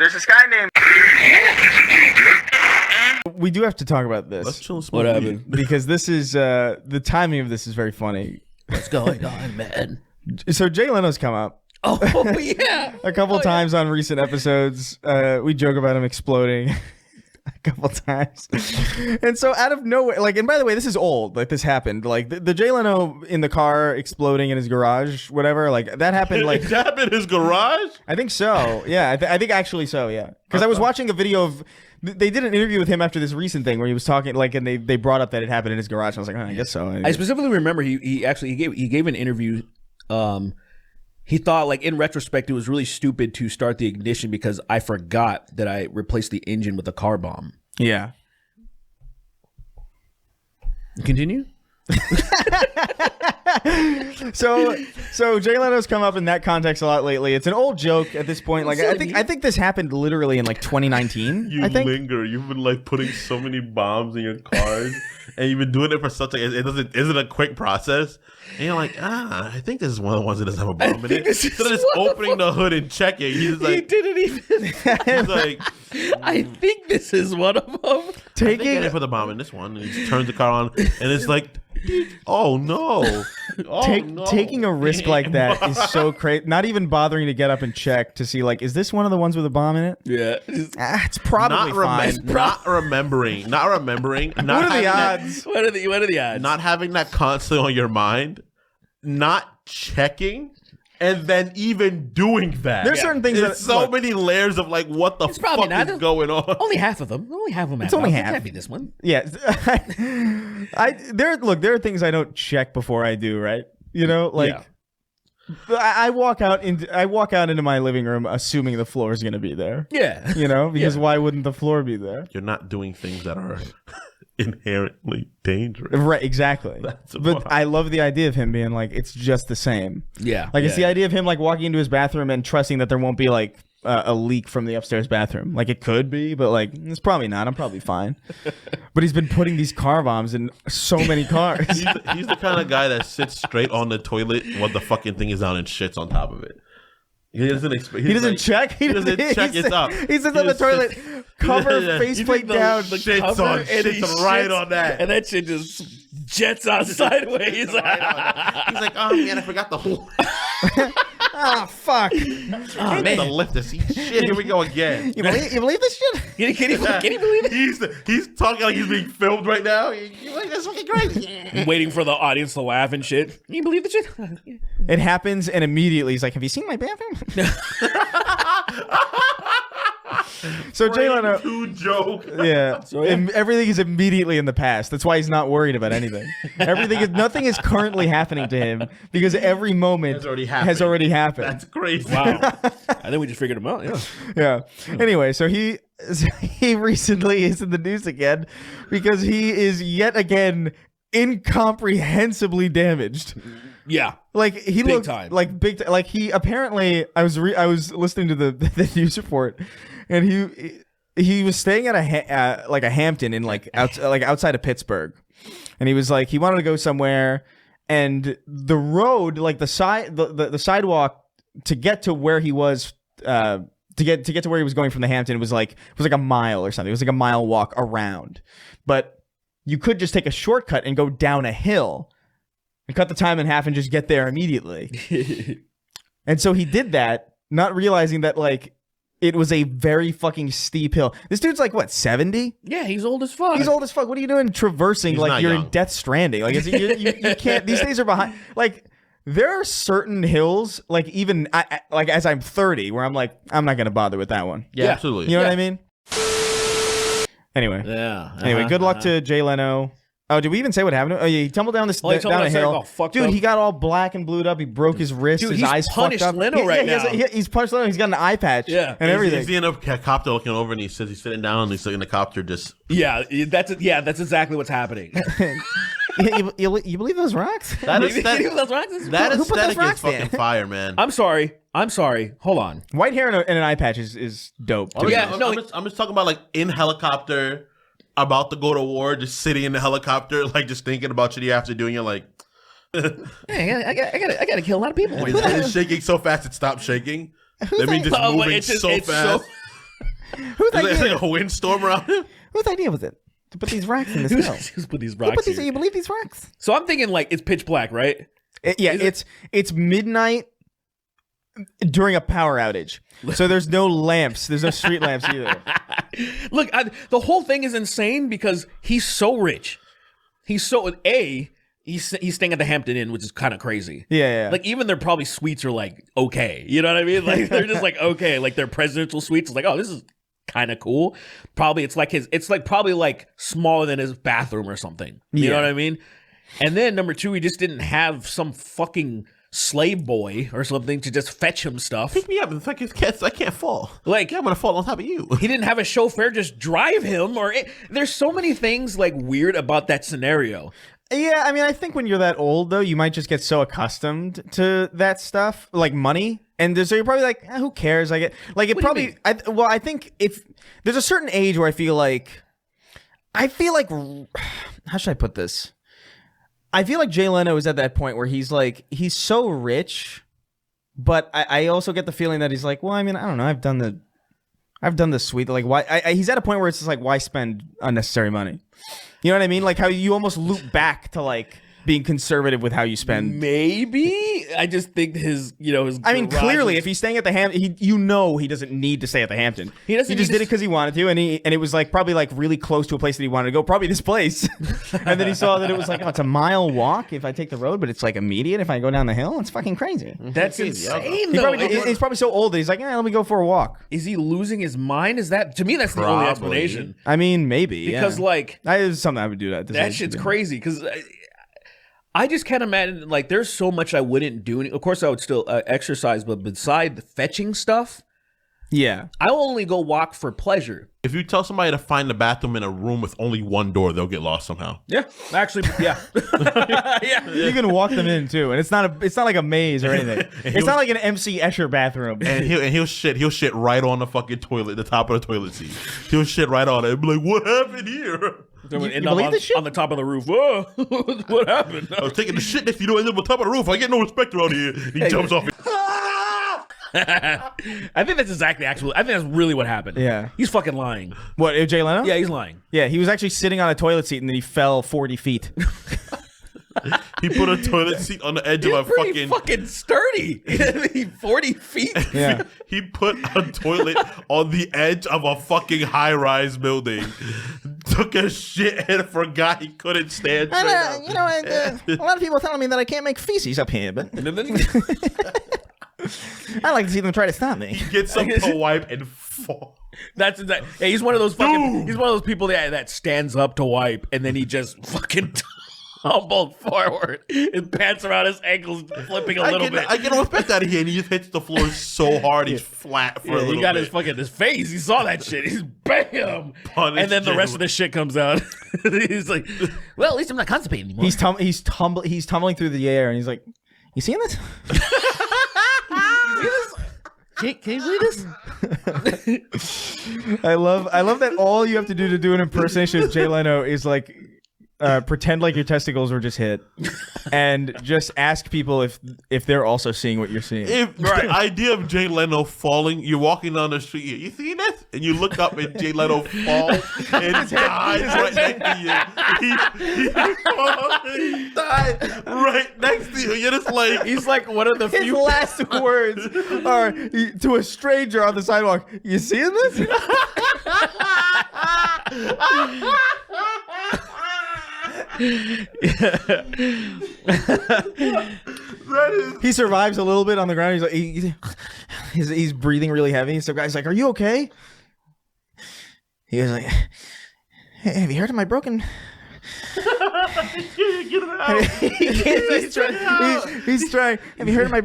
There's this guy named... We do have to talk about this. Let's chill and What smoke happened? weed. Because this is, the timing of this is very funny. What's going on, man? So Jay Leno's come up Oh, yeah. a couple times on recent episodes. We joke about him exploding a couple times. And so out of nowhere, like, and by the way, this is old. Like, this happened. Like, the Jay Leno in the car exploding in his garage, whatever, like, that happened, like... Is that in his garage? I think so. Yeah, I think actually so, yeah. Because I was watching a video of... They did an interview with him after this recent thing where he was talking, like, and they brought up that it happened in his garage. And I was like, oh, I guess so. I specifically remember he gave an interview. He thought, like, in retrospect, it was really stupid to start the ignition because I forgot that I replaced the engine with a car bomb. Yeah. Continue. So Jay Leno's come up in that context a lot lately. It's an old joke at this point. Like, I think this happened literally in like 2019. You I think. linger. You've been like putting so many bombs in your cars, and you've been doing it for such like isn't a quick process. And you're like, I think this is one of the ones that doesn't have a bomb in it. So then it's opening the hood and checking. He's like, He didn't even. he's like, I think this is one of them. I think I didn't put the bomb in this one. And he just turns the car on, and it's like, oh no. Oh, no. Taking a risk like that is so crazy. Not even bothering to get up and check to see, like, is this one of the ones with a bomb in it? Yeah. It's probably fine. Not remembering. What are the odds? What are the odds? Not having that constantly on your mind, not checking, and then even doing that. There's certain things There's so many layers of like, what the fuck is going on? Only half of them. Only half of them. It's only half. It can't be this one. Yeah. There are things I don't check before I do, right? You know, like I walk out into my living room assuming the floor is going to be there. Yeah. You know, because why wouldn't the floor be there? You're not doing things that are inherently dangerous. Right, exactly. That's but why. I love the idea of him being like, it's just the same. Yeah. Like, it's the idea of him like walking into his bathroom and trusting that there won't be like a leak from the upstairs bathroom. Like, it could be, but like, it's probably not. I'm probably fine. But he's been putting these car bombs in so many cars. He's the kind of guy that sits straight on the toilet while the fucking thing is down and shits on top of it. He doesn't check. He doesn't check. It's up. He sits on the toilet, cover faceplate down, shits right on that, and that shit just jets out sideways. He's like, oh man, I forgot the whole. Oh fuck! Oh man, the lift this shit. Here we go again. You believe this shit? Can you believe it? He's talking like he's being filmed right now. You're like, that's fucking great. Waiting for the audience to laugh and shit. Can you believe the shit? It happens, and immediately he's like, "Have you seen my bathroom?" So Jay Leno, joke. Yeah. Everything is immediately in the past. That's why he's not worried about anything. Nothing is currently happening to him because every moment has already happened. That's crazy. Wow. I think we just figured him out. Yeah. Yeah. Anyway, so he recently is in the news again because he is yet again incomprehensibly damaged. Yeah. Like he big looked time. like big time. Like he apparently, I was listening to the news report, and he was staying at a Hampton in like outside of Pittsburgh, and he was like he wanted to go somewhere, and the road, like the sidewalk to get to where he was to get to where he was going from the Hampton was like a mile or something. It was like a mile walk around, but you could just take a shortcut and go down a hill and cut the time in half and just get there immediately. And so he did that, not realizing that like it was a very fucking steep hill. This dude's like what, 70? Yeah, he's old as fuck. He's old as fuck. What are you doing traversing He's like you're young. in Death Stranding? Like you can't. These days are behind. Like there are certain hills, like even like as I'm 30, where I'm like I'm not gonna bother with that one. Yeah, absolutely. You know what I mean? Anyway. Yeah. Anyway, good luck to Jay Leno. Oh, did we even say what happened? Oh, yeah, he tumbled down down a hill. Dude, he got all black and blued up. He broke his wrist. Dude, his he's eyes punished fucked up. Leno right now. He's punished Leno. He's got an eye patch. Yeah. And everything. He's in a copter looking over, and he says he's sitting down, and he's in the copter just. Yeah, that's exactly what's happening. You believe those rocks? That Who put those aesthetic rocks is fucking fire, man. I'm sorry. Hold on. White hair and an eye patch is dope. I'm just talking about like in helicopter, about to go to war, just sitting in the helicopter, like just thinking about shit you have to do, and you're like, hey, I gotta kill a lot of people. Wait, it's shaking so fast it stopped shaking. That means it's moving so fast. Whose Is idea? there like a windstorm around him? Whose idea was it to put these racks in this hill? Just put these Who rocks put these? here. You believe these racks? So I'm thinking like it's pitch black, right? It's midnight during a power outage. So there's no lamps. There's no street lamps either. Look, the whole thing is insane because he's so rich. He's staying at the Hampton Inn, which is kind of crazy. Yeah. Like even their probably suites are like okay, you know what I mean? Like they're just like okay, like their presidential suites is like oh this is kind of cool. Probably it's like probably like smaller than his bathroom or something. You know what I mean? And then number 2, he just didn't have some fucking slave boy or something to just fetch him stuff. Pick me up. In fact, I can't fall. Like I'm gonna fall on top of you. he didn't have a chauffeur just drive him there's so many things like weird about that scenario. Yeah, I mean, I think when you're that old, though, you might just get so accustomed to that stuff, like money, and so you're probably like, who cares? I think if there's a certain age where I feel like, how should I put this? I feel like Jay Leno is at that point where he's so rich, but I also get the feeling that he's like, well, I mean, I don't know, I've done the sweet, like why? He's at a point where it's just like, why spend unnecessary money? You know what I mean? Like how you almost loop back to like being conservative with how you spend. Maybe I just think his. I mean, clearly, if he's staying at the Hampton, he doesn't need to stay at the Hampton. He just did it because he wanted to, and it was like probably like really close to a place that he wanted to go, probably this place. And then he saw that it was like, oh, it's a mile walk if I take the road, but it's like immediate if I go down the hill. It's fucking crazy. That's insane. Though. He's probably so old that he's like, let me go for a walk. Is he losing his mind? Is that to me? That's the only explanation. I mean, maybe because like that is something I would do. That shit's crazy because. I just can't imagine, like, there's so much I wouldn't do. Of course, I would still exercise, but beside the fetching stuff, yeah, I'll only go walk for pleasure. If you tell somebody to find the bathroom in a room with only one door, they'll get lost somehow. Yeah, actually, yeah. Yeah. You can walk them in, too, and it's not like a maze or anything. It's not like an MC Escher bathroom. And he'll shit right on the fucking toilet, the top of the toilet seat. He'll shit right on it and be like, what happened here? You believe this shit? On the top of the roof. Whoa, what happened? I was taking the shit if you don't end up on top of the roof. I get no respect around here. He jumps off it. I think that's exactly I think that's really what happened. Yeah. He's fucking lying. What, Jay Leno? Yeah, he's lying. Yeah, he was actually sitting on a toilet seat and then he fell 40 feet. He put a toilet seat on the edge of a fucking sturdy. 40 feet. Yeah. He put a toilet on the edge of a fucking high-rise building. Took a shit and forgot he couldn't stand. A lot of people telling me that I can't make feces up here, but I like to see them try to stop me. He gets up to wipe and fall. That's exactly. Yeah, he's one of those fucking. He's one of those people that stands up to wipe and then he just fucking tumbled forward and pants around his ankles, flipping a little bit. I get no respect out of here, and he just hits the floor so hard he's flat for a little bit. He got his face. He saw that shit. He's bam, and then the rest of the shit comes out. He's like, well, at least I'm not constipated anymore. He's tumbling through the air, and he's like, "You seeing this? Can you read this?" I love that all you have to do to do an impersonation of Jay Leno is like pretend like your testicles were just hit and just ask people if they're also seeing what you're seeing. The idea of Jay Leno falling, you're walking down the street, you see this? And you look up and Jay Leno falls and dies right next to you. He died right next to you. You're just like, he's like one of the His few last words are to a stranger on the sidewalk. You seeing this? He survives a little bit on the ground. He's like he's breathing really heavy. So guy's like, "Are you okay?" He was like, "Hey, have you heard of my broken?" get it out. He's trying. Have you heard of my?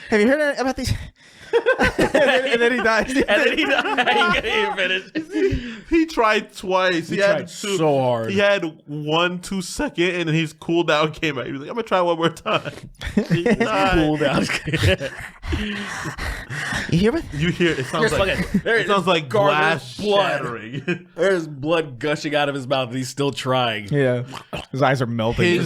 Have you heard about these? and then he dies. And then he died. He couldn't finish. He tried twice. He tried so hard. He had 1-2 second, and then his cool down came out. He was like, "I'm gonna try one more time." He died. Cool down. You hear it? You hear it? Sounds like glass shattering. There's blood gushing out of his mouth, and he's still trying. Yeah, his eyes are melting.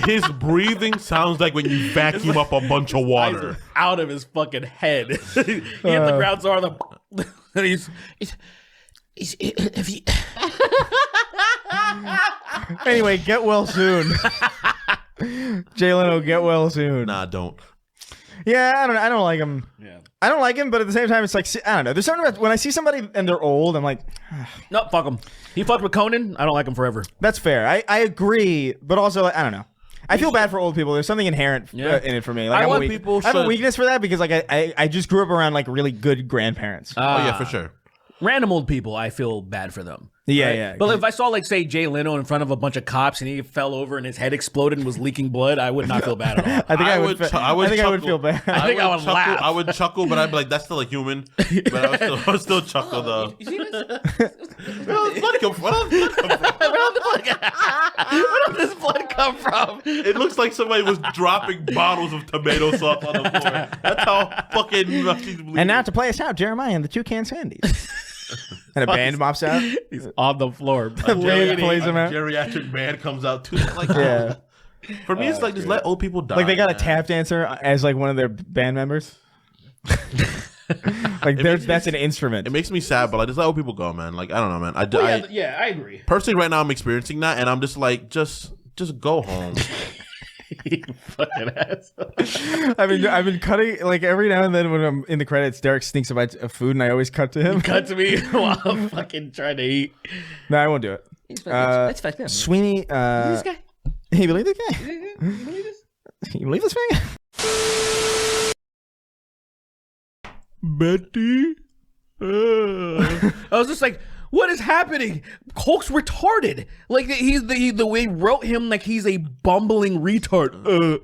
His breathing sounds like when you vacuum up a bunch of Eyes water. are out of his fucking head. He hit the ground so hard, and he's if he. Anyway, get well soon. Jay Leno, get well soon. Nah, don't. Yeah, I don't like him. Yeah. I don't like him, but at the same time, it's like, I don't know. There's something about when I see somebody and they're old, I'm like, No, fuck him. He fucked with Conan. I don't like him forever. that's fair. I agree, but also, like, I don't know. I feel bad for old people. There's something inherent Yeah. in it for me. Like, I I'm want weak- people I have a should- weakness for that because like I just grew up around like really good grandparents. Oh yeah, for sure. Random old people, I feel bad for them. Yeah, right? yeah. But if I saw, like, say, Jay Leno in front of a bunch of cops and he fell over and his head exploded and was leaking blood, I would not feel bad at all. I think I would. I would feel bad. I think I would chuckle. laugh. I would chuckle, but I'd be like, "That's still a human." But I would still chuckle though. You see this? Where does blood come from? Where did this blood come from? It looks like somebody was dropping bottles of tomato sauce on the floor. That's how fucking much he's bleeding. And now to play us out, Jeremiah and the Toucan Sandies. And a band mops out. He's on the floor. The band plays him out. Geriatric band comes out too. Like, Yeah. for me, it's like just let old people die. Like they got a man. tap dancer as like one of their band members. Like that's an instrument. It makes me sad, but like just let old people go, man. Like I don't know, man. I agree. Personally, right now I'm experiencing that, and I'm just like, just go home. You fucking asshole. I've been cutting like every now and then when I'm in the credits, Derrick sneaks a bite of food and I always cut to him. Cut to me while I'm fucking trying to eat. No, I won't do it. That's fucked up. Sweeney, This guy? you believe this guy? You believe this man? Betty? I was just like, what is happening? Hulk's retarded. Like he's the way wrote him like he's a bumbling retard.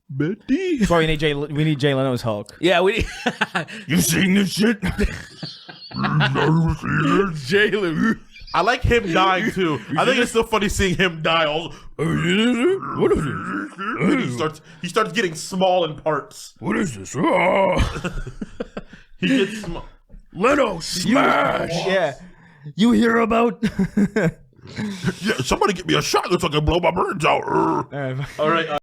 Betty? That's why we need Jay Leno's Hulk. Yeah, we. You seen this shit? Jalen. I like him dying too. I think it's still funny seeing him die. Also, What is this? he starts getting small in parts. What is this? He gets small. Leno smash. Yeah. You hear about? Yeah, somebody get me a shotgun so I can blow my brains out. All right. All right.